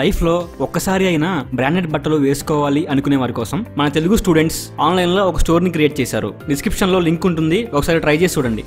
Life లో ఒక్కసారి అయినా బ్రాండెడ్ బట్టలు వేసుకోవాలి అనుకునే వారి కోసం మన తెలుగు స్టూడెంట్స్ ఆన్లైన్ లో ఒక స్టోర్ ని క్రియేట్ చేశారు. డిస్క్రిప్షన్ లో లింక్ ఉంటుంది, ఒకసారి ట్రై చేసి చూడండి.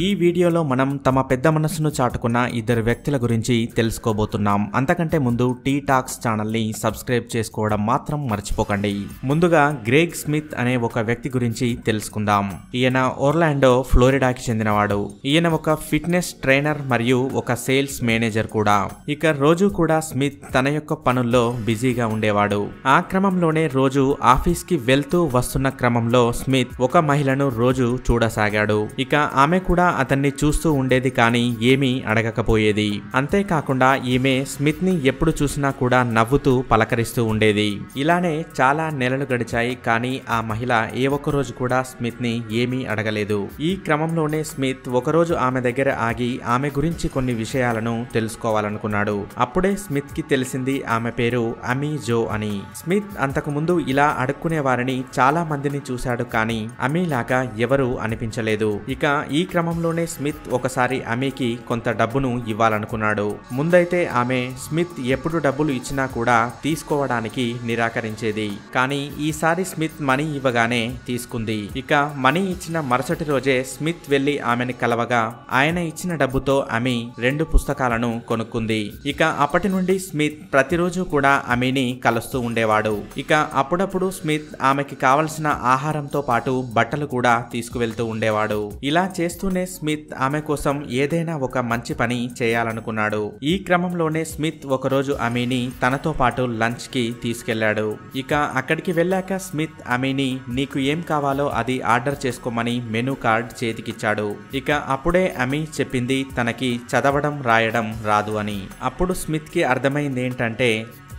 ఈ వీడియోలో మనం తమ పెద్ద మనసును చాటుకున్న ఇద్దరు వ్యక్తుల గురించి తెలుసుకోబోతున్నాం. అంతకంటే ముందు టీ టాక్స్ ఛానల్ ని సబ్స్క్రైబ్ చేసుకోవడం మాత్రం మర్చిపోకండి. ముందుగా గ్రేగ్ స్మిత్ అనే ఒక వ్యక్తి గురించి తెలుసుకుందాం. ఈయన ఒర్లాండో, ఫ్లోరిడాకి చెందినవాడు. ఈయన ఒక ఫిట్నెస్ ట్రైనర్ మరియు ఒక సేల్స్ మేనేజర్ కూడా. ఇక రోజు కూడా స్మిత్ తన యొక్క పనుల్లో బిజీగా ఉండేవాడు. ఆ క్రమంలోనే రోజు ఆఫీస్ కి వెళ్తూ వస్తున్న క్రమంలో స్మిత్ ఒక మహిళను రోజు చూడసాగాడు. ఇక ఆమె కూడా అతన్ని చూస్తూ ఉండేది, కానీ ఏమీ అడగకపోయేది. అంతేకాకుండా ఈమె స్మిత్ ని ఎప్పుడు చూసినా కూడా నవ్వుతూ పలకరిస్తూ ఉండేది. ఇలానే చాలా నెలలు గడిచాయి, కానీ ఆ మహిళ ఏ ఒక్క రోజు కూడా స్మిత్ ని ఏమీ అడగలేదు. ఈ క్రమంలోనే స్మిత్ ఒకరోజు ఆమె దగ్గర ఆగి ఆమె గురించి కొన్ని విషయాలను తెలుసుకోవాలనుకున్నాడు. అప్పుడే స్మిత్ కి తెలిసింది ఆమె పేరు అమీ జో అని. స్మిత్ అంతకు ముందు ఇలా అడుక్కునే వారిని చాలా మందిని చూశాడు, కానీ అమీ లాగా ఎవరు అనిపించలేదు. ఇక ఈ క్రమంలోనే స్మిత్ ఒకసారి అమీకి కొంత డబ్బును ఇవ్వాలనుకున్నాడు. ముందైతే ఆమె స్మిత్ ఎప్పుడు డబ్బులు ఇచ్చినా కూడా తీసుకోవడానికి నిరాకరించేది, కానీ ఈసారి స్మిత్ మనీ ఇవ్వగానే తీసుకుంది. ఇక మనీ ఇచ్చిన మరుసటి రోజే స్మిత్ వెళ్లి ఆమెను కలవగా ఆయన ఇచ్చిన డబ్బుతో అమీ 2 పుస్తకాలను కొనుక్కుంది. ఇక అప్పటి నుండి స్మిత్ ప్రతిరోజు కూడా అమీని కలుస్తూ ఉండేవాడు. ఇక అప్పుడప్పుడు స్మిత్ ఆమెకి కావలసిన ఆహారంతో పాటు బట్టలు కూడా తీసుకువెళ్తూ ఉండేవాడు. ఇలా చేస్తూనే స్మిత్ ఆమె కోసం ఏదైనా ఒక మంచి పని చేయాలనుకున్నాడు. ఈ క్రమంలోనే స్మిత్ ఒకరోజు అమీని తనతో పాటు లంచ్ కి తీసుకెళ్లాడు. ఇక అక్కడికి వెళ్ళాక స్మిత్ అమీని నీకు ఏం కావాలో అది ఆర్డర్ చేసుకోమని మెనూ కార్డ్ చేతికిచ్చాడు. ఇక అప్పుడే అమీ చెప్పింది తనకి చదవడం రాయడం రాదు అని. అప్పుడు స్మిత్ కి అర్థమైంది ఏంటంటే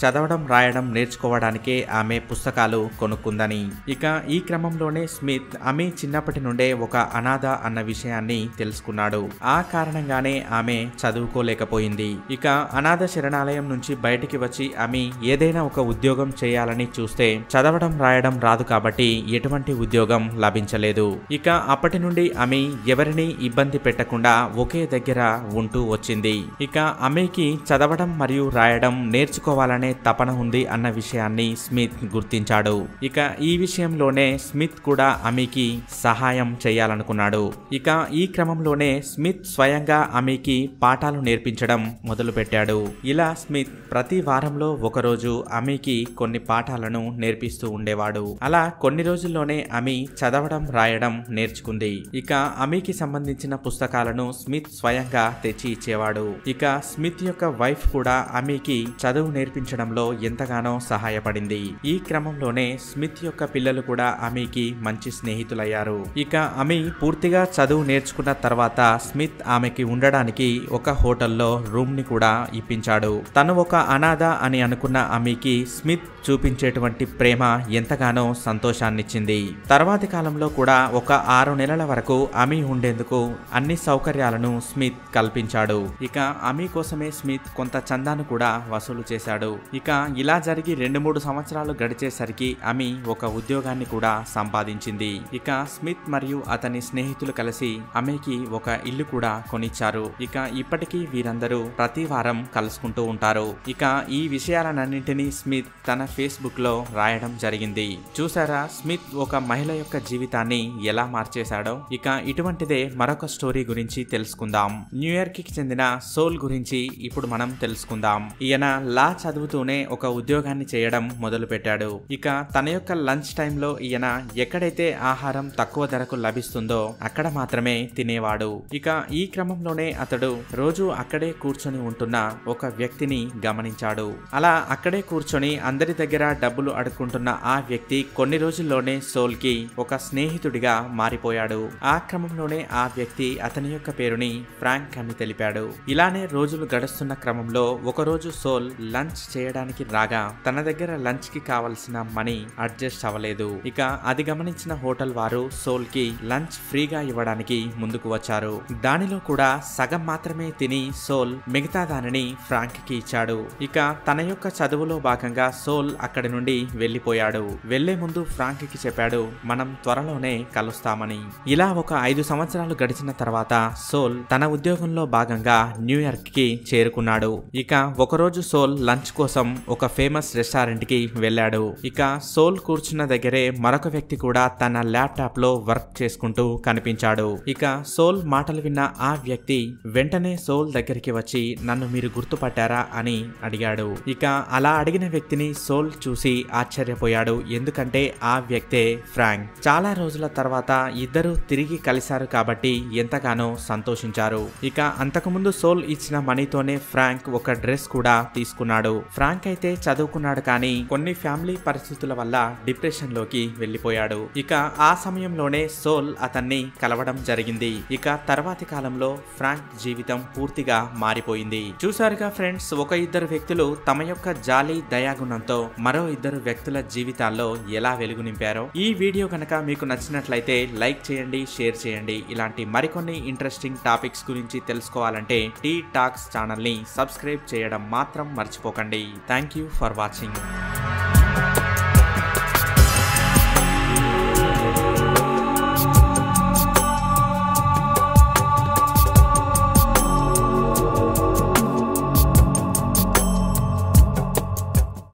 చదవడం రాయడం నేర్చుకోవడానికే ఆమె పుస్తకాలు కొనుక్కుందని. ఇక ఈ క్రమంలోనే స్మిత్ అమీ చిన్నప్పటి నుండే ఒక అనాథ అన్న విషయాన్ని తెలుసుకున్నాడు. ఆ కారణంగానే ఆమె చదువుకోలేకపోయింది. ఇక అనాథ శరణాలయం నుంచి బయటికి వచ్చి అమీ ఏదైనా ఒక ఉద్యోగం చేయాలని చూస్తే చదవడం రాయడం రాదు కాబట్టి ఎటువంటి ఉద్యోగం లభించలేదు. ఇక అప్పటి నుండి అమీ ఎవరిని ఇబ్బంది పెట్టకుండా ఒకే దగ్గర ఉంటూ వచ్చింది. ఇక అమీకి చదవడం మరియు రాయడం నేర్చుకోవాలనే తపన ఉంది అన్న విషయాన్ని స్మిత్ గుర్తించాడు. ఇక ఈ విషయంలోనే స్మిత్ కూడా అమీకి సహాయం చేయాలనుకున్నాడు. ఇక ఈ క్రమంలోనే స్మిత్ స్వయంగా అమీకి పాఠాలు నేర్పించడం మొదలుపెట్టాడు. ఇలా స్మిత్ ప్రతి వారంలో ఒకరోజు అమీకి కొన్ని పాఠాలను నేర్పిస్తూ ఉండేవాడు. అలా కొన్ని రోజుల్లోనే అమీ చదవడం రాయడం నేర్చుకుంది. ఇక అమీకి సంబంధించిన పుస్తకాలను స్మిత్ స్వయంగా తెచ్చి ఇచ్చేవాడు. ఇక స్మిత్ యొక్క వైఫ్ కూడా అమీకి చదువు నేర్పించడంలో ఎంతగానో సహాయపడింది. ఈ క్రమంలోనే స్మిత్ యొక్క పిల్లలు కూడా అమీకి మంచి స్నేహితులయ్యారు. ఇక అమీ పూర్తిగా చదువు నేర్చుకున్న తర్వాత స్మిత్ ఆమెకి ఉండడానికి ఒక హోటల్లో రూమ్ ని కూడా ఇప్పించాడు. తను ఒక అనాథ అని అనుకున్న అమీకి స్మిత్ చూపించేటువంటి ప్రేమ ఎంతగానో సంతోషాన్నిచ్చింది. తర్వాతి కాలంలో కూడా ఒక 6 నెలల వరకు అమీ ఉండేందుకు అన్ని సౌకర్యాలను స్మిత్ కల్పించాడు. ఇక అమీ కోసమే స్మిత్ కొంత చందాను కూడా వసూలు చేశాడు. ఇక ఇలా జరిగి 2-3 సంవత్సరాలు గడిచేసరికి అమీ ఒక ఉద్యోగాన్ని కూడా సంపాదించింది. ఇక స్మిత్ మరియు అతని స్నేహితులు కలిసి అమీకి ఒక ఇల్లు కూడా కొనిచ్చారు. ఇక ఇప్పటికీ వీరందరూ ప్రతి వారం కలుసుకుంటూ ఉంటారు. ఇక ఈ విషయాలన్నింటినీ స్మిత్ తన ఫేస్బుక్ లో రాయడం జరిగింది. చూసారా స్మిత్ ఒక మహిళ యొక్క జీవితాన్ని ఎలా మార్చేశాడో. ఇక ఇటువంటిదే మరొక స్టోరీ గురించి తెలుసుకుందాం. న్యూయార్క్ కి చెందిన సోల్ గురించి ఇప్పుడు మనం తెలుసుకుందాం. ఈయన లా చదువుతూనే ఒక ఉద్యోగాన్ని చేయడం మొదలు పెట్టాడు. ఇక తన యొక్క లంచ్ టైంలో ఈయన ఎక్కడైతే ఆహారం తక్కువ ధరకు లభిస్తుందో అక్కడ మాత్రమే తినేవాడు. ఇక ఈ క్రమంలోనే అతడు రోజు అక్కడే కూర్చొని ఉంటున్న ఒక వ్యక్తిని గమనించాడు. అలా అక్కడే కూర్చొని అందరి దగ్గర డబ్బులు అడుక్కుంటున్న ఆ వ్యక్తి కొన్ని రోజుల్లోనే సోల్ కి ఒక స్నేహితుడిగా మారిపోయాడు. ఆ క్రమంలోనే ఆ వ్యక్తి అతని యొక్క పేరుని ఫ్రాంక్ అని తెలిపాడు. ఇలానే రోజులు గడుస్తున్న క్రమంలో ఒకరోజు సోల్ లంచ్ చేయడానికి రాగా తన దగ్గర లంచ్ కి కావలసిన మనీ అడ్జస్ట్ అవ్వలేదు. ఇక అది గమనించిన హోటల్ వారు సోల్ కి లంచ్ ఫ్రీగా ఇవ్వడానికి ముందుకు వచ్చారు. దానిలో కూడా సగం మాత్రమే తిని సోల్ మిగతా దానిని ఫ్రాంక్ కి ఇచ్చాడు. ఇక తన యొక్క చదువులో భాగంగా సోల్ అక్కడి నుండి వెళ్లిపోయాడు. వెళ్లే ముందు ఫ్రాంక్ కి చెప్పాడు, మనం త్వరలోనే కలుస్తామని. ఇలా ఒక 5 సంవత్సరాలు గడిచిన తర్వాత సోల్ తన ఉద్యోగంలో భాగంగా న్యూయార్క్ కి చేరుకున్నాడు. ఇక ఒకరోజు సోల్ లంచ్ కోసం ఒక ఫేమస్ రెస్టారెంట్ కి వెళ్ళాడు. ఇక సోల్ కూర్చున్న దగ్గరే మరొక వ్యక్తి కూడా తన ల్యాప్టాప్ లో వర్క్ చేసుకుంటూ కనిపించాడు. ఇక సోల్ మాటలు విన్న ఆ వ్యక్తి వెంటనే సోల్ దగ్గరికి వచ్చి నన్ను మీరు గుర్తుపట్టారా అని అడిగాడు. ఇక అలా అడిగిన వ్యక్తిని సోల్ చూసి ఆశ్చర్యపోయాడు. ఎందుకంటే ఆ వ్యక్తే ఫ్రాంక్. చాలా రోజుల తర్వాత ఇద్దరు తిరిగి కలిశారు కాబట్టి ఎంతగానో సంతోషించారు. ఇక అంతకుముందు సోల్ ఇచ్చిన మనీతోనే ఫ్రాంక్ ఒక డ్రెస్ కూడా తీసుకున్నాడు. ఫ్రాంక్ అయితే చదువుకున్నాడు కానీ కొన్ని ఫ్యామిలీ పరిస్థితుల వల్ల డిప్రెషన్ లోకి వెళ్లిపోయాడు. ఇక ఆ సమయంలోనే సోల్ అతన్ని కలవడం జరిగింది. ఇక తర్వాతి కాలంలో ఫ్రాంక్ జీవితం పూర్తిగా మారిపోయింది. చూసారుగా ఫ్రెండ్స్, ఒక ఇద్దరు వ్యక్తులు తమ యొక్క జాలి దయాగుణంతో మరో ఇద్దరు వ్యక్తుల జీవితాల్లో ఎలా వెలుగు నింపారో. ఈ వీడియో కనుక మీకు నచ్చినట్లయితే లైక్ చేయండి, షేర్ చేయండి. ఇలాంటి మరికొన్ని ఇంట్రెస్టింగ్ టాపిక్స్ గురించి తెలుసుకోవాలంటే టీ టాక్స్ ఛానల్ ని సబ్స్క్రైబ్ చేయడం మాత్రం మర్చిపోకండి. Thank you for watching.